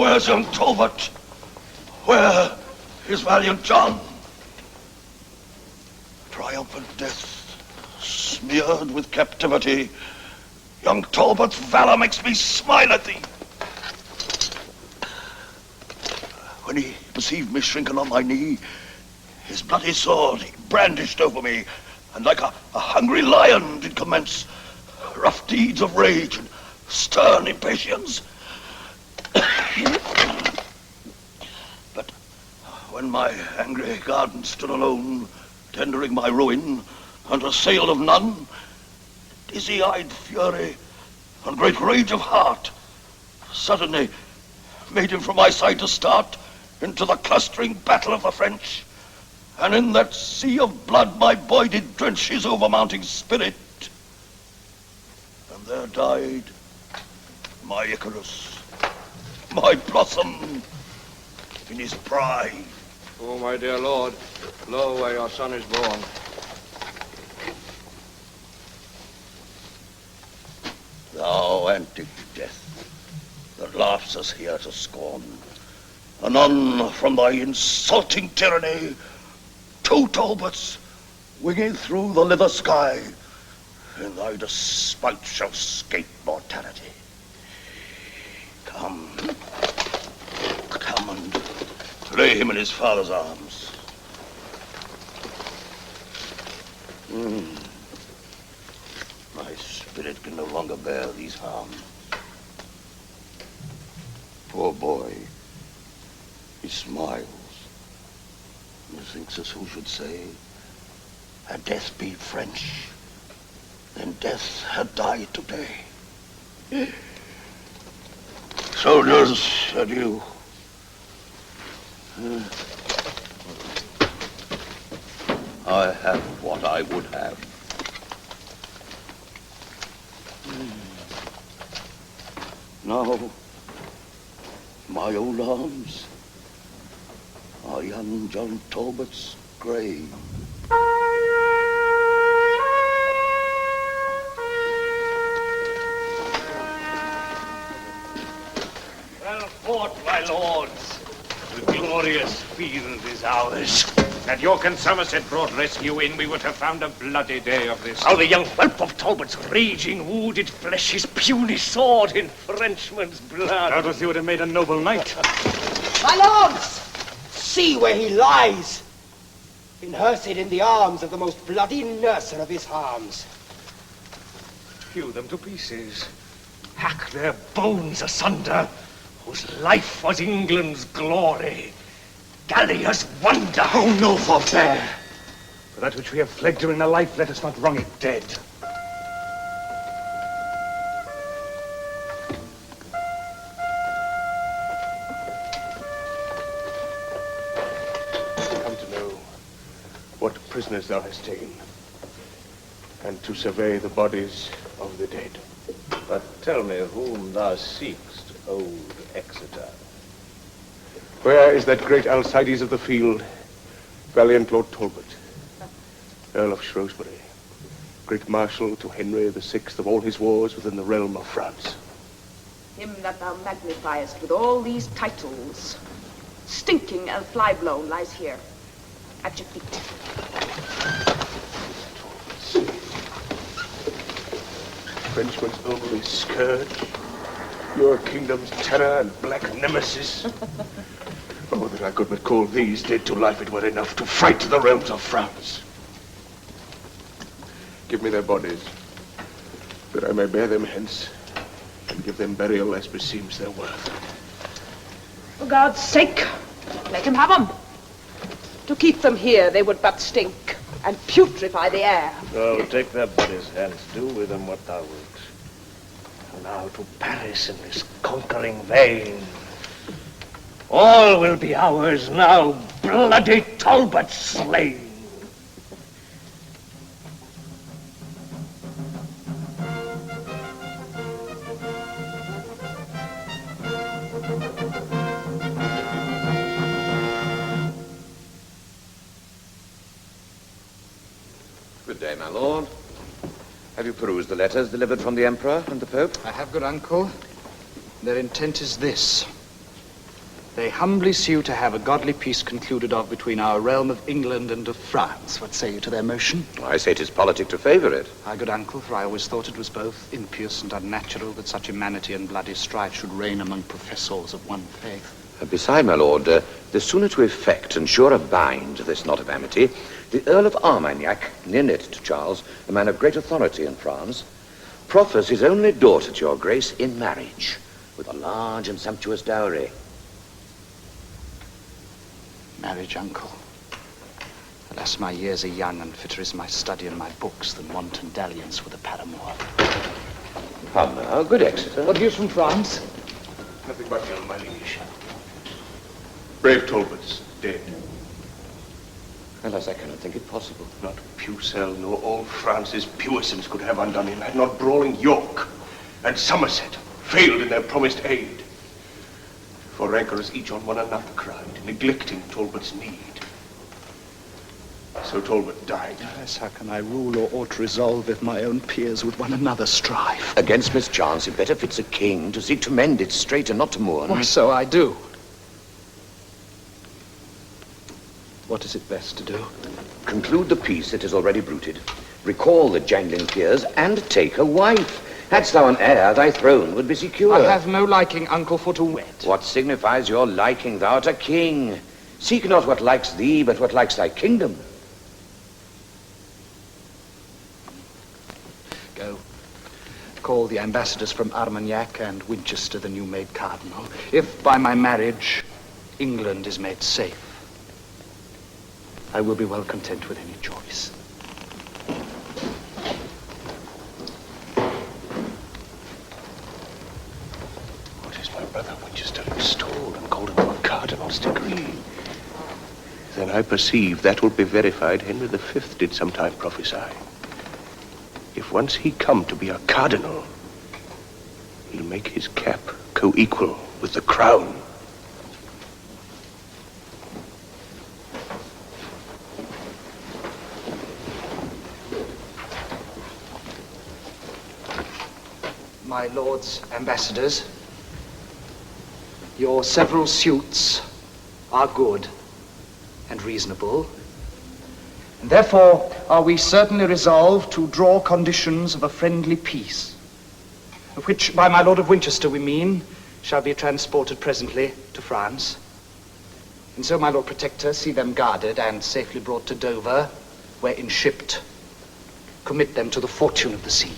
where's young Talbot? Where is valiant John? Triumphant death, smeared with captivity. Young Talbot's valor makes me smile at thee. When he perceived me shrinking on my knee, his bloody sword he brandished over me, and like a hungry lion did commence rough deeds of rage and stern impatience. But when my angry garden stood alone, tendering my ruin under sail of none, dizzy-eyed fury and great rage of heart suddenly made him from my side to start into the clustering battle of the French, and in that sea of blood my boy did drench his overmounting spirit, and there died my Icarus, my blossom in his pride. Oh, my dear lord, lo, where your son is born. Thou antic death, that laughs us here to scorn, anon from thy insulting tyranny, 2 Talbots, winging through the lither sky, in thy despite shall scape mortality. Come and lay him in his father's arms. My spirit can no longer bear these harms. Poor boy, he smiles. Methinks as who should say, had death been French, then death had died today. Soldiers, adieu. I have what I would have. Now, my old arms are young John Talbot's grave. Well fought, my lords. The glorious field is ours. Had York and Somerset brought rescue in, we would have found a bloody day of this. How the young whelp of Talbot's raging woo did flesh his puny sword in Frenchman's blood. Doubtless he would have made a noble knight. My lords, see where he lies, inhersed in the arms of the most bloody nurser of his harms. Hew them to pieces, hack their bones asunder, whose life was England's glory, Gallia's wonder. Oh, no, forbear. For that which we have fled during a life, let us not wrong it dead. Come to know what prisoners thou hast taken, and to survey the bodies of the dead. But tell me whom thou seekst, old Exeter. Where is that great Alcides of the field, valiant Lord Talbot, Earl of Shrewsbury, great marshal to Henry VI of all his wars within the realm of France? Him that thou magnifiest with all these titles, stinking and fly-blown, lies here, at your feet. Frenchman's only scourge, your kingdom's terror and black nemesis. Oh, that I could but call these dead to life, it were enough to fright the realms of France. Give me their bodies, that I may bear them hence, and give them burial as beseems their worth. For God's sake, let him have them. To keep them here, they would but stink and putrefy the air. So take their bodies hence, do with them what thou wilt. And now to Paris in this conquering vein. All will be ours now, bloody Talbot slain. Good day, my lord. Have you perused the letters delivered from the Emperor and the Pope? I have, good uncle. Their intent is this. They humbly sue to have a godly peace concluded of between our realm of England and of France. What say you to their motion? I say 'tis politic to favour it. My good uncle, for I always thought it was both impious and unnatural that such humanity and bloody strife should reign among professors of one faith. Beside, my lord, the sooner to effect and surer bind this knot of amity, the Earl of Armagnac, near-knit to Charles, a man of great authority in France, proffers his only daughter to your grace in marriage, with a large and sumptuous dowry. Marriage, uncle. Alas, my years are young, and fitter is my study and my books than wanton dalliance with a paramour. How now, good Exeter. What news from France? Nothing but ill, my liege. Brave Talbot's dead. Alas, I cannot think it possible. Not Pucelle nor all France's puissance could have undone him, had not brawling York and Somerset failed in their promised aid. For rancorers each on one another cried, neglecting Talbot's need. So Talbot died. Yes, how can I rule or aught resolve if my own peers with one another strive? Against mischance, it better fits a king to seek to mend it straight and not to mourn. Why, so I do. What is it best to do? Conclude the peace that is already bruited. Recall the jangling peers and take a wife. Hadst thou an heir, thy throne would be secure. I have no liking, uncle, for to wed. What signifies your liking? Thou art a king. Seek not what likes thee, but what likes thy kingdom. Go. Call the ambassadors from Armagnac and Winchester, the new-made cardinal. If by my marriage England is made safe, I will be well content with any choice. What is my brother Winchester installed and called into a cardinal's degree? Then I perceive that will be verified Henry V did sometime prophesy. If once he come to be a cardinal, he'll make his cap co-equal with the crown. My lords ambassadors, your several suits are good and reasonable, and therefore are we certainly resolved to draw conditions of a friendly peace, of which by my Lord of Winchester we mean shall be transported presently to France. And so, my Lord Protector, see them guarded and safely brought to Dover, where in shipped, commit them to the fortune of the sea.